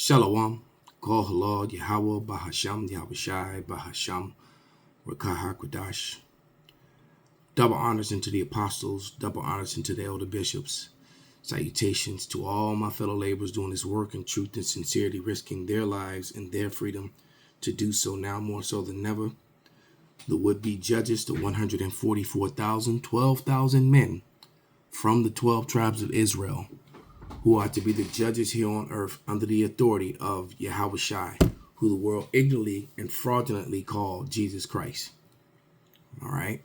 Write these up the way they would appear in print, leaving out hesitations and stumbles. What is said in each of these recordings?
Shalom, Kol Halal, Yahweh, Bahasham, Yahushai, Bahasham, Rakaha Kodash. Double honors into the apostles, double honors into the elder bishops. Salutations to all my fellow laborers doing this work in truth and sincerity, risking their lives and their freedom to do so now more so than ever. The would-be judges, the 144,000, 12,000 men from the 12 tribes of Israel, who are to be the judges here on earth under the authority of Yahushai, who the world ignorantly and fraudulently called Jesus Christ. All right.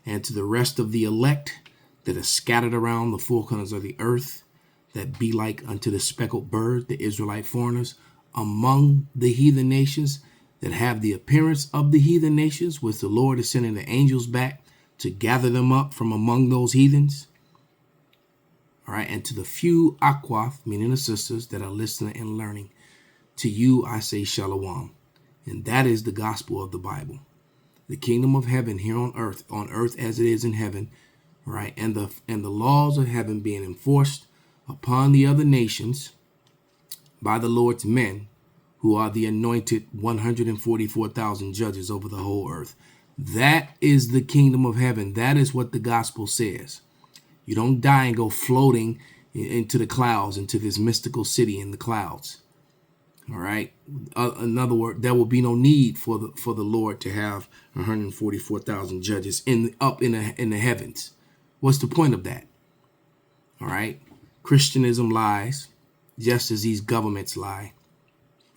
And to the rest of the elect that are scattered around the four corners of the earth, that be like unto the speckled bird, the Israelite foreigners, among the heathen nations, that have the appearance of the heathen nations, which the Lord is sending the angels back to gather them up from among those heathens. All right, and to the few akwath, meaning the sisters that are listening and learning, to you I say shalom. And that is the gospel of the Bible. The kingdom of heaven here on earth as it is in heaven, right? And the laws of heaven being enforced upon the other nations by the Lord's men, who are the anointed 144,000 judges over the whole earth. That is the kingdom of heaven. That is what the gospel says. You don't die and go floating into the clouds, into this mystical city in the clouds. All right. In other words, there will be no need for the Lord to have 144,000 judges up in the heavens. What's the point of that? All right. Christianism lies, just as these governments lie,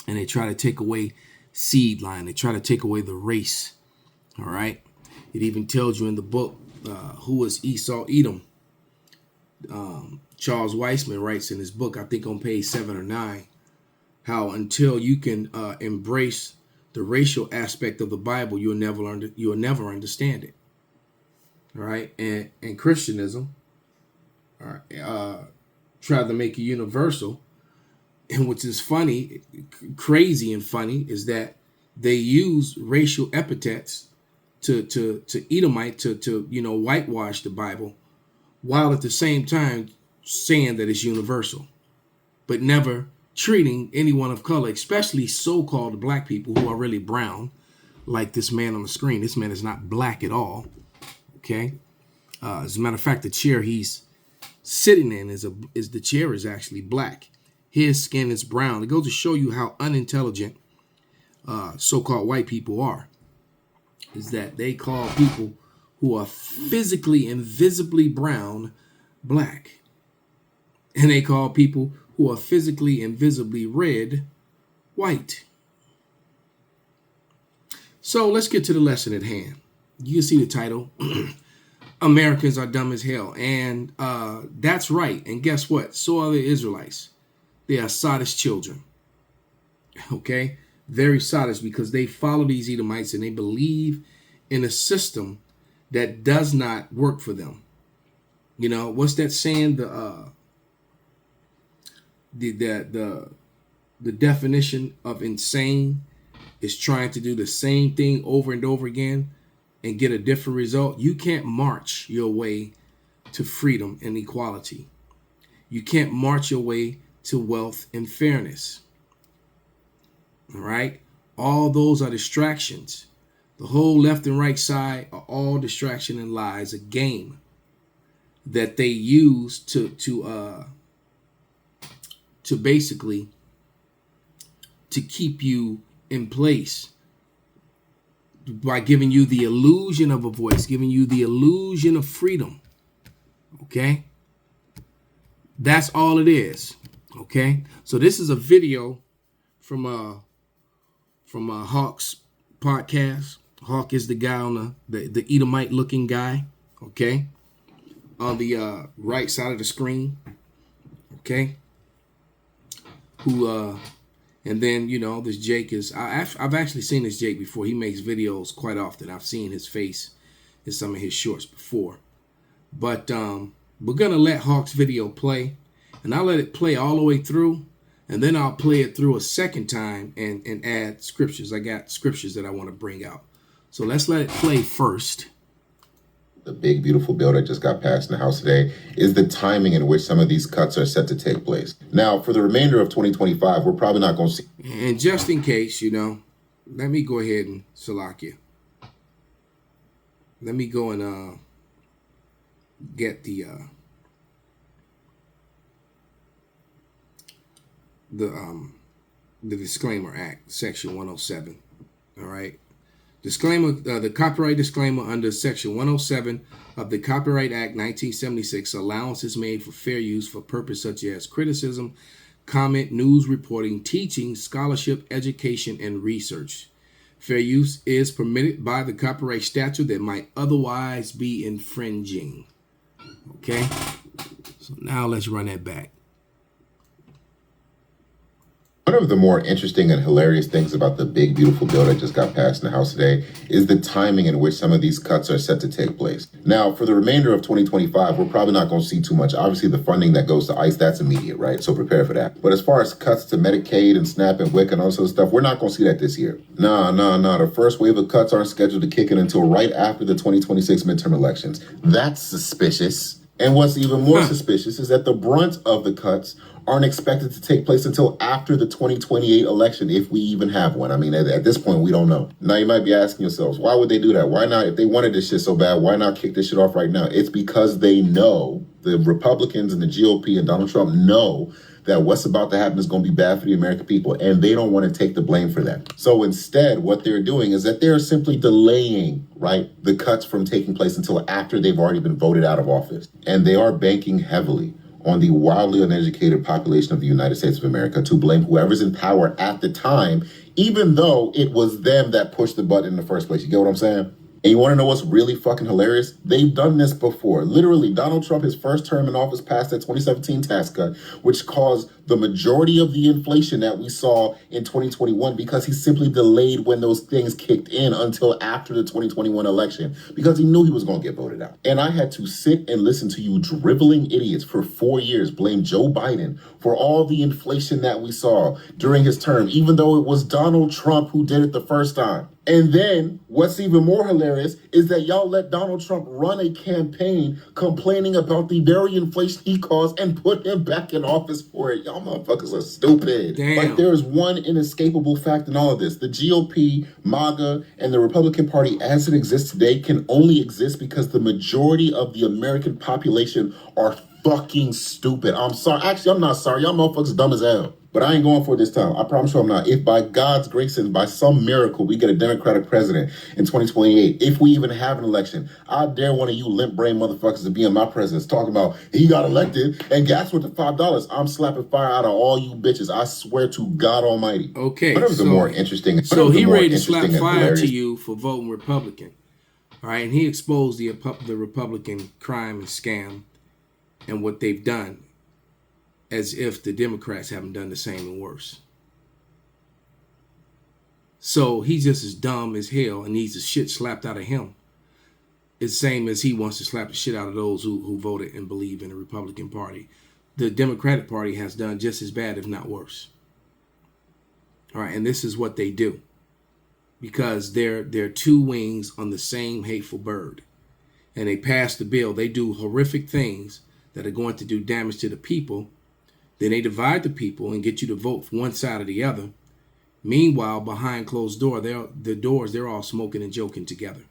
and they try to take away seed line. They try to take away the race. All right. It even tells you in the book who was Esau, Edom. Charles Weissman writes in his book, I think on page 7 or 9, how until you can embrace the racial aspect of the Bible, you'll never understand it. All right, and Christianism, all right, try to make it universal, and which is funny, crazy and funny, is that they use racial epithets to Edomite to whitewash the Bible, while at the same time saying that it's universal, but never treating anyone of color, especially so-called black people who are really brown, like this man on the screen. This man is not black at all. Okay. As a matter of fact, the chair he's sitting in is the chair is actually black. His skin is brown. It goes to show you how unintelligent so-called white people are. Is that they call people who are physically and visibly brown black, and they call people who are physically and visibly red white. So let's get to the lesson at hand. You can see the title, Americans are dumb as hell. And that's right. And guess what? So are the Israelites. They are Sodist children. Okay? Very Sodist, because they follow these Edomites and they believe in a system that does not work for them. You know, what's that saying? The definition of insane is trying to do the same thing over and over again and get a different result. You can't march your way to freedom and equality. You can't march your way to wealth and fairness. All right? All those are distractions. The whole left and right side are all distraction and lies, a game that they use to basically to keep you in place by giving you the illusion of a voice, giving you the illusion of freedom. Okay? That's all it is. Okay? So this is a video from Hawk's podcast. Hawk is the guy on the Edomite looking guy. Okay? On the right side of the screen. Okay? Who and then this Jake is I've actually seen this Jake before. He makes videos quite often. I've seen his face in some of his shorts before. But we're gonna let Hawk's video play, and I'll let it play all the way through, and then I'll play it through a second time and add scriptures. I got scriptures that I want to bring out. So let's let it play first. The big, beautiful bill that just got passed in the House today is the timing in which some of these cuts are set to take place. Now, for the remainder of 2025, we're probably not going to see. And just in case, let me go ahead and Salakia. Let me go and get the Disclaimer Act, Section 107. All right. Disclaimer, the copyright disclaimer under Section 107 of the Copyright Act 1976, allowance is made for fair use for purpose such as criticism, comment, news reporting, teaching, scholarship, education, and research. Fair use is permitted by the copyright statute that might otherwise be infringing. Okay? So now let's run that back. One of the more interesting and hilarious things about the big, beautiful bill that just got passed in the House today is the timing in which some of these cuts are set to take place. Now, for the remainder of 2025, we're probably not going to see too much. Obviously, the funding that goes to ICE, that's immediate, right? So prepare for that. But as far as cuts to Medicaid and SNAP and WIC and all sorts of stuff, we're not going to see that this year. Nah. The first wave of cuts aren't scheduled to kick in until right after the 2026 midterm elections. That's suspicious. And what's even more suspicious is that the brunt of the cuts aren't expected to take place until after the 2028 election, if we even have one. I mean, at this point, we don't know. Now, you might be asking yourselves, why would they do that? Why not? If they wanted this shit so bad, why not kick this shit off right now? It's because they know, the Republicans and the GOP and Donald Trump know that what's about to happen is going to be bad for the American people, and they don't want to take the blame for that. So instead, what they're doing is that they're simply delaying, right, the cuts from taking place until after they've already been voted out of office. And they are banking heavily on the wildly uneducated population of the United States of America to blame whoever's in power at the time, even though it was them that pushed the button in the first place. You get what I'm saying? And you want to know what's really fucking hilarious? They've done this before. Literally, Donald Trump, his first term in office, passed that 2017 tax cut, which caused the majority of the inflation that we saw in 2021 because he simply delayed when those things kicked in until after the 2021 election because he knew he was going to get voted out. And I had to sit and listen to you driveling idiots for 4 years blame Joe Biden for all the inflation that we saw during his term, even though it was Donald Trump who did it the first time. And then what's even more hilarious is that y'all let Donald Trump run a campaign complaining about the very inflation he caused and put him back in office for it. Y'all motherfuckers are stupid. Damn. Like, there is one inescapable fact in all of this. The GOP, MAGA, and the Republican Party as it exists today can only exist because the majority of the American population are fucking stupid. I'm sorry. Actually, I'm not sorry. Y'all motherfuckers dumb as hell. But I ain't going for it this time. I promise you I'm not. If by God's grace and by some miracle we get a Democratic president in 2028, if we even have an election, I dare one of you limp brain motherfuckers to be in my presence talking about he got elected and gas with the $5. I'm slapping fire out of all you bitches. I swear to God Almighty. Okay. Whatever the more interesting. So he ready to slap fire to you for voting Republican. All right. And he exposed the Republican crime and scam and what they've done, as if the Democrats haven't done the same and worse. So he's just as dumb as hell and needs the shit slapped out of him. It's the same as he wants to slap the shit out of those who voted and believe in the Republican Party. The Democratic Party has done just as bad, if not worse. All right, and this is what they do. Because they're two wings on the same hateful bird. And they pass the bill. They do horrific things that are going to do damage to the people. Then they divide the people and get you to vote for one side or the other. Meanwhile, behind closed doors, they're all smoking and joking together.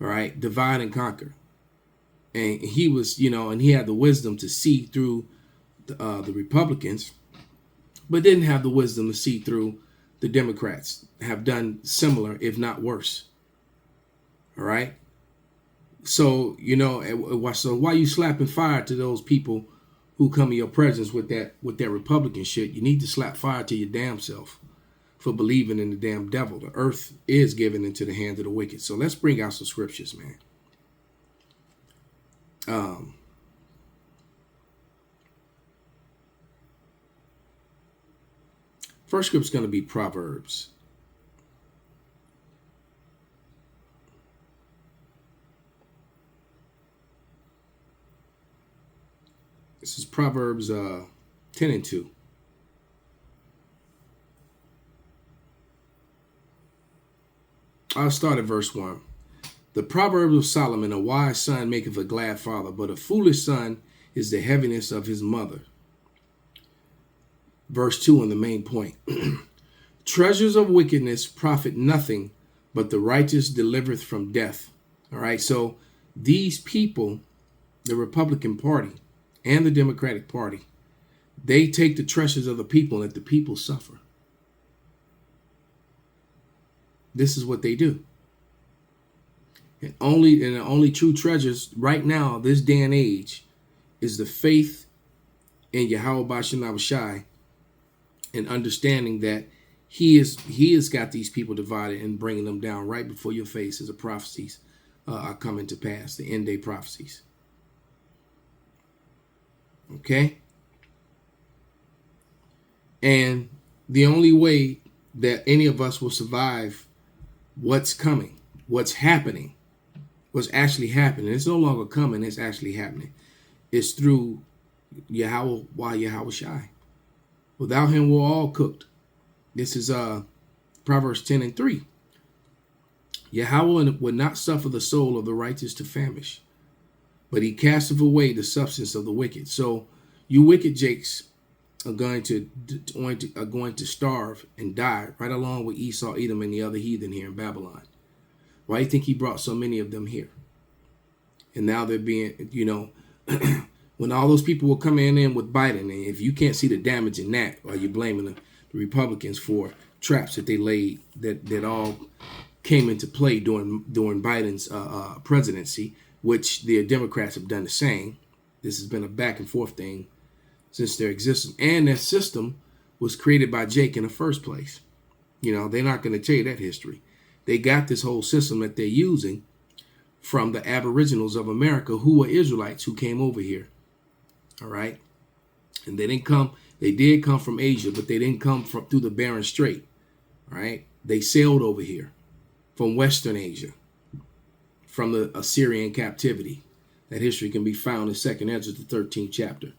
All right, divide and conquer. And he was, and he had the wisdom to see through the Republicans, but didn't have the wisdom to see through the Democrats. Have done similar, if not worse. All right. So, so why you slapping fire to those people who come in your presence with that Republican shit? You need to slap fire to your damn self for believing in the damn devil. The earth is given into the hands of the wicked. So let's bring out some scriptures, man. First scripture is going to be Proverbs. This is Proverbs 10 and 2. I'll start at verse 1. The Proverbs of Solomon, a wise son maketh a glad father, but a foolish son is the heaviness of his mother. Verse 2 on the main point. Treasures of wickedness profit nothing, but the righteous delivereth from death. All right, so these people, the Republican Party and the Democratic Party, they take the treasures of the people and let the people suffer. This is what they do. And the only true treasures right now, this day and age, is the faith in Yahweh Ba'Shem Shai and understanding that he has got these people divided and bringing them down right before your face as the prophecies are coming to pass, the end day prophecies. Okay? And the only way that any of us will survive what's coming, what's happening, what's actually happening, it's no longer coming, it's actually happening, it's through Yahweh Shai. Without him, we're all cooked. This is Proverbs 10:3. Yahweh would not suffer the soul of the righteous to famish, but he casteth away the substance of the wicked. So you wicked jakes are going to starve and die right along with Esau, Edom, and the other heathen here in Babylon. Why do you think he brought so many of them here? And now they're being, when all those people will come in with Biden, and if you can't see the damage in that, or you're blaming the Republicans for traps that they laid that all came into play during Biden's presidency, which the Democrats have done the same. This has been a back and forth thing since their existence. And that system was created by Jake in the first place. They're not going to tell you that history. They got this whole system that they're using from the Aboriginals of America, who were Israelites who came over here. All right. And they did come from Asia, but they didn't come through the Bering Strait. All right. They sailed over here from Western Asia, from the Assyrian captivity. That history can be found in 2nd Ezra, the 13th chapter.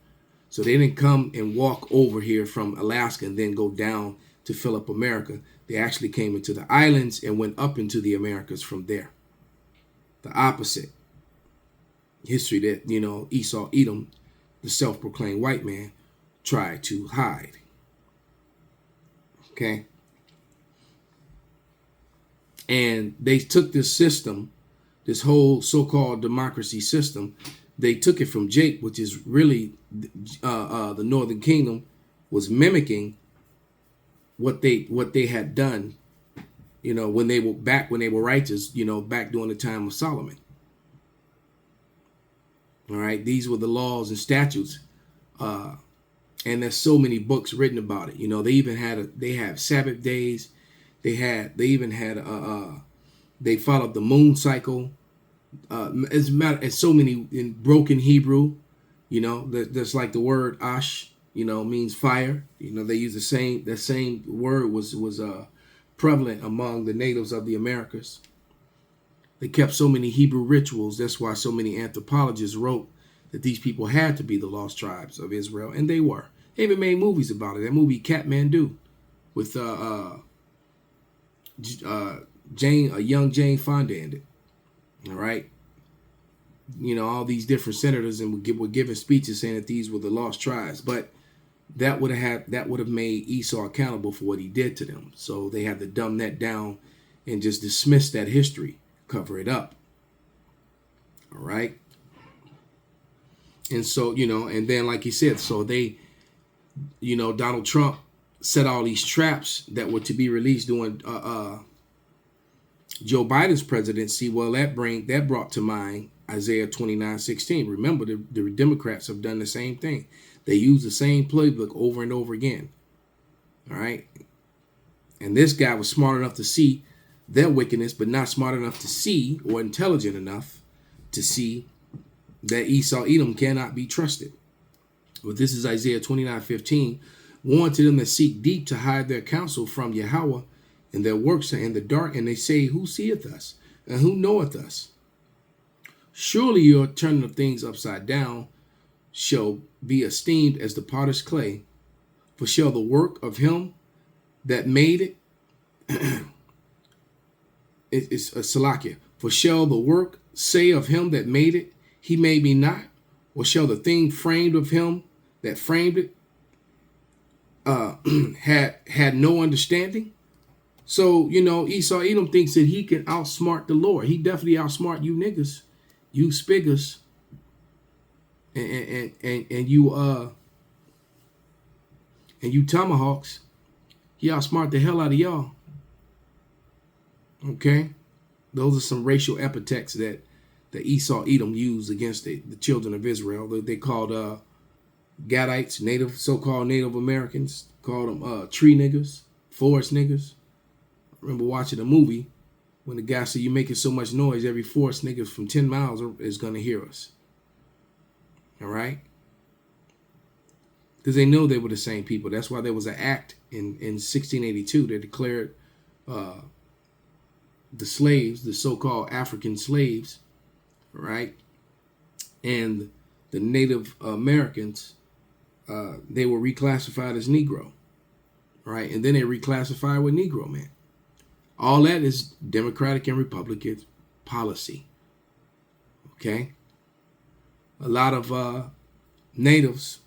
So they didn't come and walk over here from Alaska and then go down to fill up America. They actually came into the islands and went up into the Americas from there. The opposite history that, Esau, Edom, the self-proclaimed white man, tried to hide. Okay? And they took this system, this whole so-called democracy system, they took it from Jake, which is really the Northern Kingdom was mimicking what they had done, when they were righteous, back during the time of Solomon. All right, these were the laws and statutes, and there's so many books written about it. They even have Sabbath days. They followed the moon cycle. It's so many in broken Hebrew, that's like the word ash, means fire. They use that same word was prevalent among the natives of the Americas. They kept so many Hebrew rituals. That's why so many anthropologists wrote that these people had to be the lost tribes of Israel, and they were. They even made movies about it. That movie Kathmandu with young Jane Fonda in it. All right. All these different senators and were giving speeches saying that these were the lost tribes, but that would have made Esau accountable for what he did to them. So they had to dumb that down and just dismiss that history, cover it up. All right. And so, and then like he said, so they, Donald Trump set all these traps that were to be released during Joe Biden's presidency. Well, that brought to mind Isaiah 29:16. Remember, the Democrats have done the same thing. They use the same playbook over and over again. All right. And this guy was smart enough to see their wickedness, but not smart enough to see, or intelligent enough to see, that Esau, Edom cannot be trusted. But this is Isaiah 29:15. Warn to them that seek deep to hide their counsel from Yahweh, and their works are in the dark, and they say, who seeth us? And who knoweth us? Surely your turning of things upside down shall be esteemed as the potter's clay, for shall the work of him that made it, it's a Salakia, For shall the work say of him that made it, he made me not? Or shall the thing framed of him that framed it had no understanding? So, Esau Edom thinks that he can outsmart the Lord. He definitely outsmart you niggas, you spiggers, and you tomahawks. He outsmart the hell out of y'all. Okay? Those are some racial epithets that Esau Edom used against the children of Israel. They called Gadites, so-called Native Americans, called them tree niggas, forest niggas. I remember watching a movie when the guy said, "You making so much noise, every forest nigga from 10 miles is going to hear us." All right? Because they know they were the same people. That's why there was an act in 1682 that declared the slaves, the so-called African slaves, right, and the Native Americans, they were reclassified as Negro, right? And then they reclassified with Negro man. All that is Democratic and Republican policy, okay? A lot of natives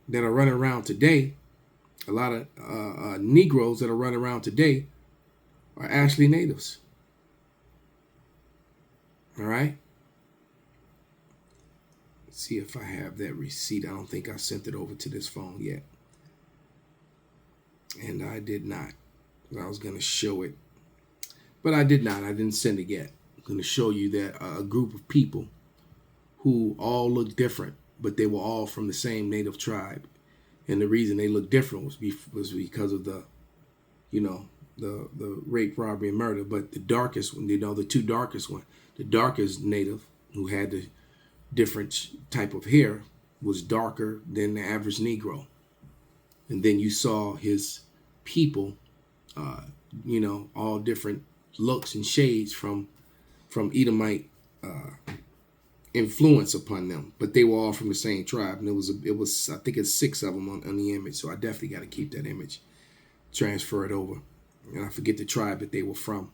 that are running around today, a lot of Negroes that are running around today are actually natives, all right? Let's see if I have that receipt. I don't think I sent it over to this phone yet. And I did not. I was going to show it. But I did not. I didn't send it yet. I'm going to show you that a group of people who all look different, but they were all from the same native tribe. And the reason they looked different was because of the rape, robbery, and murder. But the darkest one, the two darkest one, the darkest native who had the different type of hair was darker than the average Negro. And then you saw his people, all different looks and shades from Edomite influence upon them, but they were all from the same tribe, and it was I think it's 6 of them on the image. So I definitely got to keep that image, transfer it over, and I forget the tribe that they were from.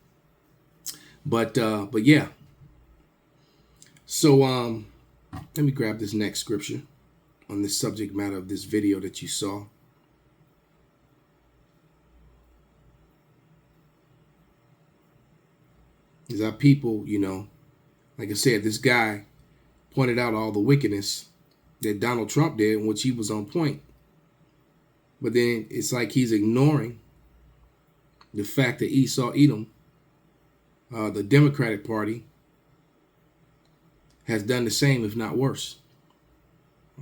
But yeah. So let me grab this next scripture on the subject matter of this video that you saw. Is our people, like I said, this guy pointed out all the wickedness that Donald Trump did, in which he was on point. But then it's like he's ignoring the fact that Esau Edom, the Democratic Party, has done the same, if not worse.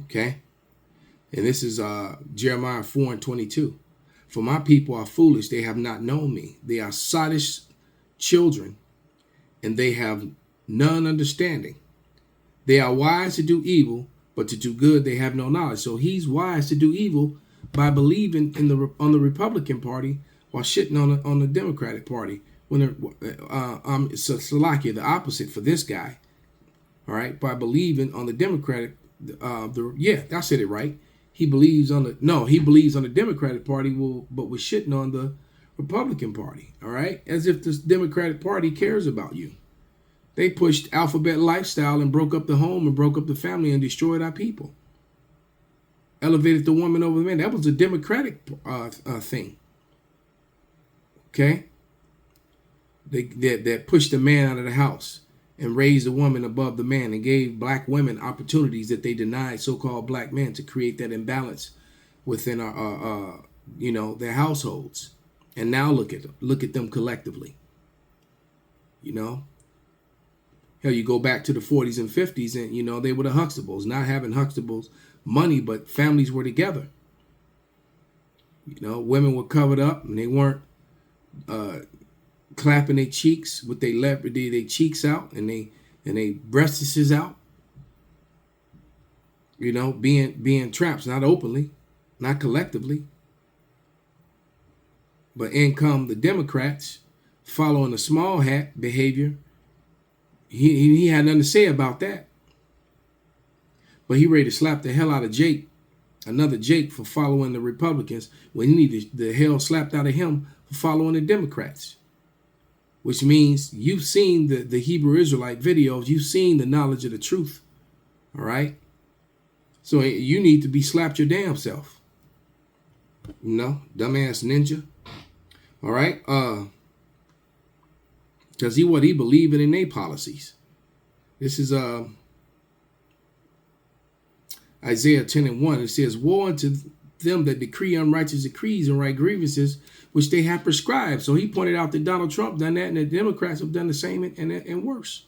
Okay? And this is Jeremiah 4:22. For my people are foolish, they have not known me. They are sottish children, and they have none understanding. They are wise to do evil, but to do good they have no knowledge. So he's wise to do evil by believing on the Republican Party while shitting on the Democratic Party. Slovakia, the opposite for this guy. All right, by believing on the Democratic, I said it right. He believes on the Democratic Party, but was shitting on the Republican Party. All right, as if the Democratic Party cares about you. They pushed alphabet lifestyle and broke up the home and broke up the family and destroyed our people. Elevated the woman over the man. That was a Democratic thing. Okay, that pushed the man out of the house and raised the woman above the man and gave black women opportunities that they denied so-called black men, to create that imbalance within their households. And now look at them collectively. Hell, you go back to the 40s and 50s, and they were the Huxtables, not having Huxtables money, but families were together. Women were covered up, and they weren't clapping their cheeks with their cheeks out and they breasts out. Being traps, not openly, not collectively. But in come the Democrats, following the small hat behavior. He had nothing to say about that. But he ready to slap the hell out of Jake, another Jake, for following the Republicans when he needed the hell slapped out of him for following the Democrats. which means you've seen the Hebrew Israelite videos. You've seen the knowledge of the truth. All right. So you need to be slapped your damn self. You know, dumbass ninja. All right. Because he believing in their policies. This is Isaiah 10:1. It says, woe unto them that decree unrighteous decrees and write grievances which they have prescribed. So he pointed out that Donald Trump done that, and the Democrats have done the same and worse.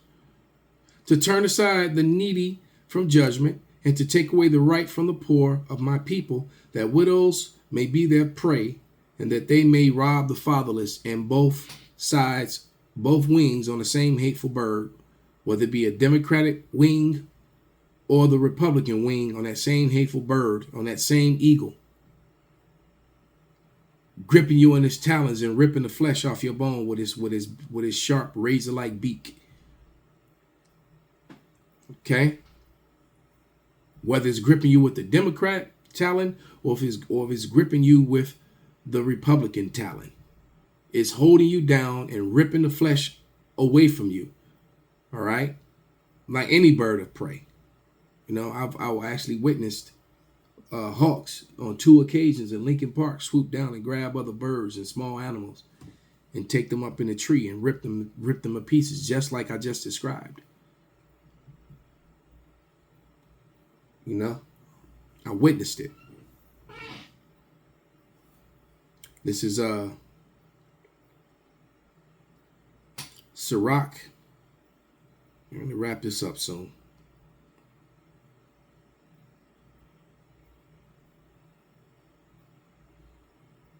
To turn aside the needy from judgment, and to take away the right from the poor of my people, that widows may be their prey, and that they may rob the fatherless, and both sides, both wings on the same hateful bird, whether it be a Democratic wing or the Republican wing on that same hateful bird, on that same eagle, gripping you in his talons and ripping the flesh off your bone with his sharp razor-like beak. Okay? Whether it's gripping you with the Democrat talon or if it's gripping you with the Republican talon, it's holding you down and ripping the flesh away from you. All right? Like any bird of prey. You know, I actually witnessed hawks on 2 occasions in Lincoln Park swoop down and grab other birds and small animals and take them up in a tree and rip them to pieces, just like I just described. You know, I witnessed it. This is Sirach. I'm going to wrap this up soon.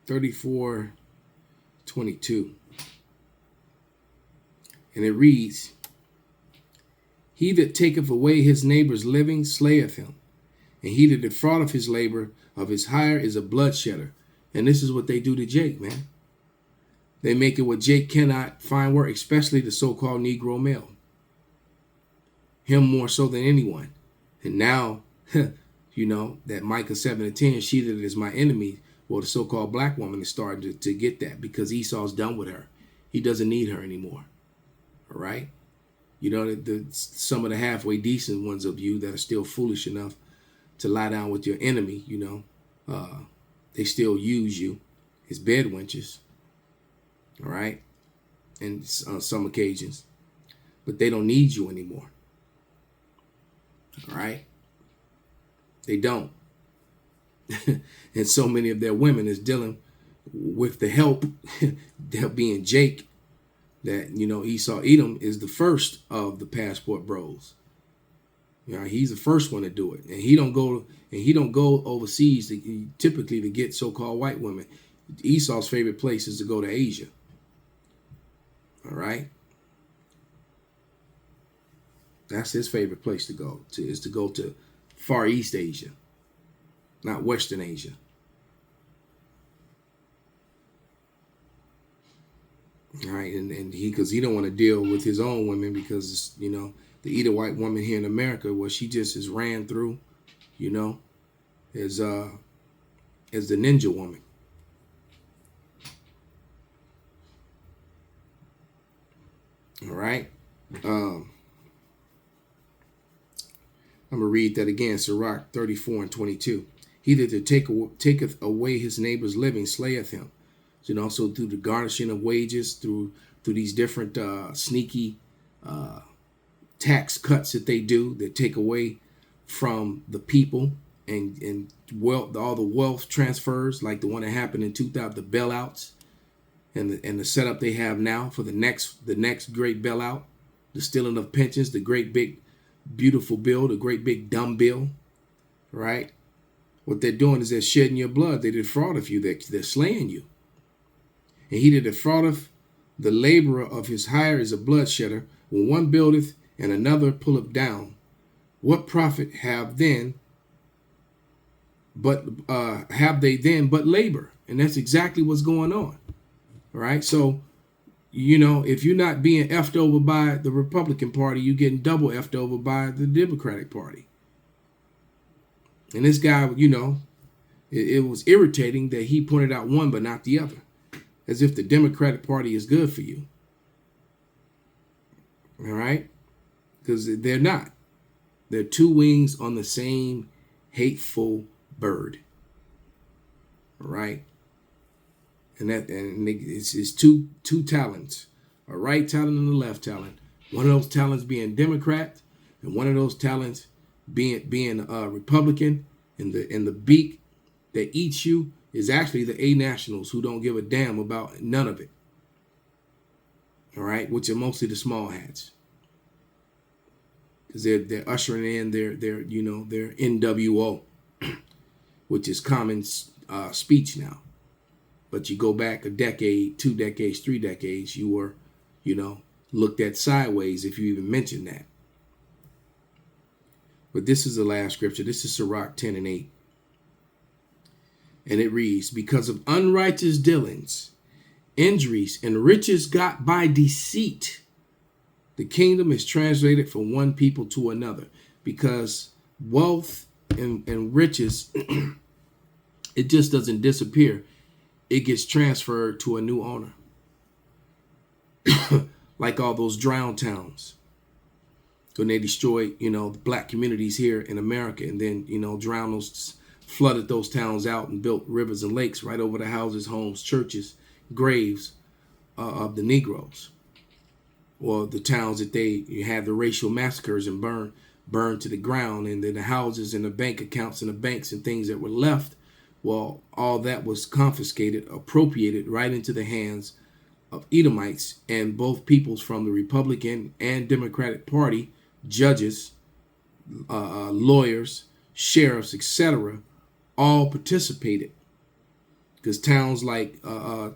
(34:22), and it reads, he that taketh away his neighbor's living slayeth him, and he that defraudeth his labor of his hire is a bloodshedder. And this is what they do to Jake, man. They make it what Jake cannot find work, especially the so-called Negro male. Him more so than anyone. And now, you know, that Micah 7:10, she that is my enemy, well, the so-called black woman is starting to get that because Esau's done with her. He doesn't need her anymore. All right? You know, some of the halfway decent ones of you that are still foolish enough to lie down with your enemy, you know, they still use you as bed wenches. All right? And on some occasions. But they don't need you anymore. All right? They don't. And so many of their women is dealing with the help, that being Jake, that, you know, Esau Edom is the first of the passport bros. You know, he's the first one to do it. And he don't go overseas typically to get so-called white women. Esau's favorite place is to go to Asia. All right? That's his favorite place to go to, is to go to Far East Asia, not Western Asia. All right, and because he don't want to deal with his own women because, you know, the Edomite woman here in America, well, she just is ran through, you know, as the ninja woman. All right. I'm going to read that again, Sirach 34:22. He that taketh away his neighbor's living slayeth him. So, you know, so through the garnishing of wages, through these different sneaky tax cuts that they do, that take away from the people, and wealth, all the wealth transfers, like the one that happened in 2000, the bailouts, and the setup they have now for the next great bailout, the stealing of pensions, the great big beautiful bill, the great big dumb bill, right? What they're doing is they're shedding your blood. They defraud of you. They're slaying you. And he that defraudeth the laborer of his hire is a bloodshedder. When one buildeth and another pulleth down, what profit have they then but labor? And that's exactly what's going on. All right. So, you know, if you're not being effed over by the Republican Party, you're getting double effed over by the Democratic Party. And this guy, you know, it was irritating that he pointed out one but not the other, as if the Democratic Party is good for you. All right? Because they're not. They're two wings on the same hateful bird. All right? And it's two talents, a right talent and a left talent. One of those talents being Democrat, and one of those talents being Republican. And the beak that eats you is actually the A nationals who don't give a damn about none of it. All right, which are mostly the small hats, because they're ushering in their NWO, which is common speech now. But you go back a decade, 2 decades, 3 decades, you were, looked at sideways if you even mentioned that. But this is the last scripture. This is Sirach 10:8. And it reads, because of unrighteous dealings, injuries, and riches got by deceit, the kingdom is translated from one people to another. Because wealth and riches, it just doesn't disappear. It gets transferred to a new owner. Like all those drowned towns. When they destroyed, the black communities here in America, and then, drowned those, flooded those towns out and built rivers and lakes right over the houses, homes, churches, graves of the Negroes. Or the towns that you had the racial massacres and burned to the ground, and then the houses and the bank accounts and the banks and things that were left. Well, all that was confiscated, appropriated right into the hands of Edomites, and both peoples from the Republican and Democratic Party, judges, lawyers, sheriffs, etc., all participated. Because towns like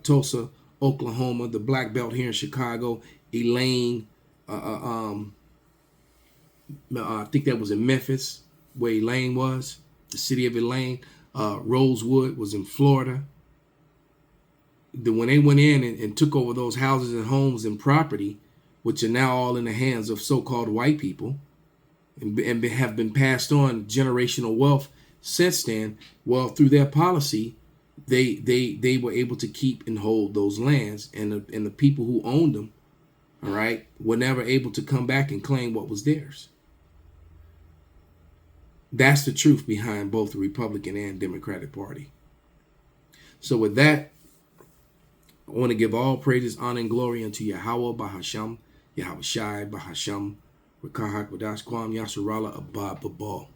Tulsa, Oklahoma, the Black Belt here in Chicago, Elaine, I think that was in Memphis, where Elaine was, the city of Elaine. Rosewood was in Florida. When they went in and took over those houses and homes and property, which are now all in the hands of so-called white people, and have been passed on generational wealth since then, well, through their policy, they were able to keep and hold those lands, and the people who owned them, all right, were never able to come back and claim what was theirs. That's the truth behind both the Republican and Democratic Party. So with that, I want to give all praises, honor, and glory unto Yahweh Bahasham, Yahweh Shai Bahasham, Rakahak Wadash Kwam Yasharala Abba Babal.